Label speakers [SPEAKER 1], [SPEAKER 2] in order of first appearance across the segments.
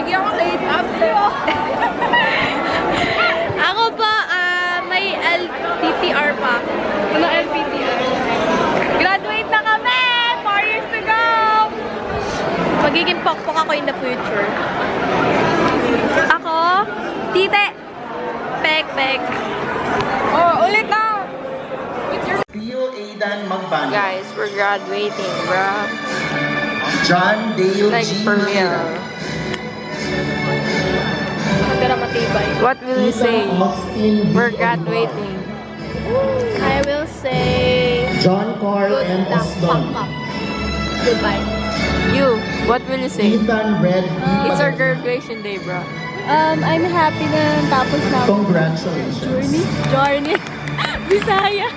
[SPEAKER 1] Lagi ako late after.
[SPEAKER 2] Ako pa, may LPTR pa. Ano LPTR? Graduate na kami! 4 years to go! Magiging pokpok ako in the future. Ako, tite! Pek.
[SPEAKER 1] Oh, ulit na!
[SPEAKER 3] Theo Aidan Magbanyo.
[SPEAKER 2] Guys, we're graduating, bro.
[SPEAKER 3] John Dale
[SPEAKER 2] Like,
[SPEAKER 3] G.
[SPEAKER 2] for real.
[SPEAKER 3] Mira.
[SPEAKER 2] Magkara matibay. What will you say? We're graduating. I will say...
[SPEAKER 3] John Carl M. Osdon.
[SPEAKER 2] Goodbye. You, what will you say?
[SPEAKER 3] Ethan Red B.
[SPEAKER 2] It's our
[SPEAKER 3] Padilla.
[SPEAKER 2] graduation day, bro.
[SPEAKER 4] I'm happy na tapos na ako.
[SPEAKER 3] Congratulations.
[SPEAKER 4] Journey. Bisaya.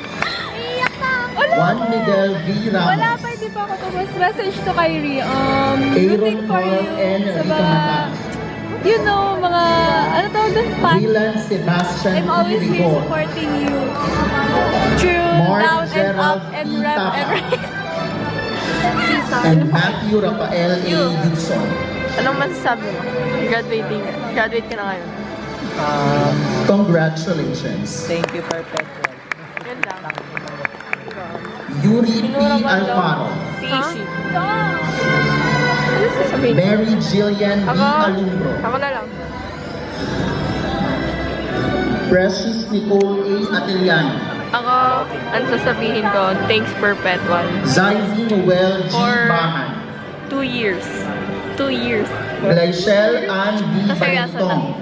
[SPEAKER 4] Iyak na.
[SPEAKER 3] Juan Miguel V. Ramos.
[SPEAKER 4] Wala pa, hindi pa ako tapos. Message to Kyrie.
[SPEAKER 3] Aaron
[SPEAKER 4] Rooting for
[SPEAKER 3] Paul
[SPEAKER 4] you.
[SPEAKER 3] N.
[SPEAKER 4] Sa
[SPEAKER 3] Rita
[SPEAKER 4] mga,
[SPEAKER 3] Mata.
[SPEAKER 4] you know, mga, ano tawag doon? Fan.
[SPEAKER 3] Dylan Sebastian
[SPEAKER 4] I'm always here
[SPEAKER 3] Irigo.
[SPEAKER 4] supporting you. True,
[SPEAKER 3] Mark
[SPEAKER 4] down and
[SPEAKER 3] Gerald
[SPEAKER 4] up and
[SPEAKER 3] E.
[SPEAKER 4] rep
[SPEAKER 3] Tapa.
[SPEAKER 4] and right.
[SPEAKER 3] And Matthew Rafael A. Gibson.
[SPEAKER 2] Anong masasabi mo? Graduating. Graduate ka na ngayon.
[SPEAKER 3] Congratulations.
[SPEAKER 5] Thank you, Perpetual.
[SPEAKER 2] Yun lang.
[SPEAKER 3] Yuri P. Alfaro.
[SPEAKER 2] Sisi. Ano sasabihin?
[SPEAKER 3] Mary Jillian B.
[SPEAKER 2] Ako?
[SPEAKER 3] Alumbro.
[SPEAKER 2] Ako na lang.
[SPEAKER 3] Precious Nicole A. Atiliano.
[SPEAKER 2] Ako, ang sasabihin ko, thanks Perpetual.
[SPEAKER 3] Zaizi Noel G.
[SPEAKER 2] For-
[SPEAKER 3] Bahan.
[SPEAKER 2] 2 years. 2 years.
[SPEAKER 3] Glycel Ann B.
[SPEAKER 2] Seryoso
[SPEAKER 3] Balintong.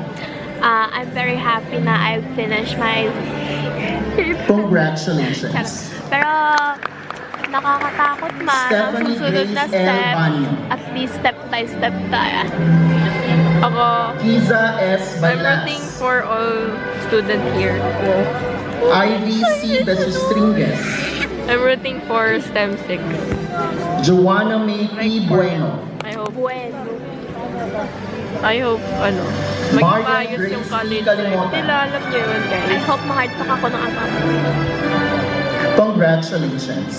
[SPEAKER 4] I'm very happy na I finished my...
[SPEAKER 3] Congratulations.
[SPEAKER 4] Pero, nakakatakot man ang
[SPEAKER 3] Stephanie
[SPEAKER 4] susunod na
[SPEAKER 3] Grace L.
[SPEAKER 4] step.
[SPEAKER 3] Banyo.
[SPEAKER 4] At least step by step tayo.
[SPEAKER 2] Ako,
[SPEAKER 3] Kiza S.
[SPEAKER 2] I'm rooting
[SPEAKER 3] Balas.
[SPEAKER 2] for all students here.
[SPEAKER 3] Ivy C. Besustringues.
[SPEAKER 2] I'm rooting for STEM 6.
[SPEAKER 3] Joanna May P. Bueno.
[SPEAKER 2] I hope, ano, maging
[SPEAKER 3] Marian
[SPEAKER 2] maayos
[SPEAKER 3] Grace
[SPEAKER 2] yung college
[SPEAKER 3] P.
[SPEAKER 2] life.
[SPEAKER 3] Kalimutan.
[SPEAKER 2] Nila, alam niyo yun,
[SPEAKER 4] I
[SPEAKER 2] guys.
[SPEAKER 4] hope mahard pa ako ng ama.
[SPEAKER 3] Congratulations.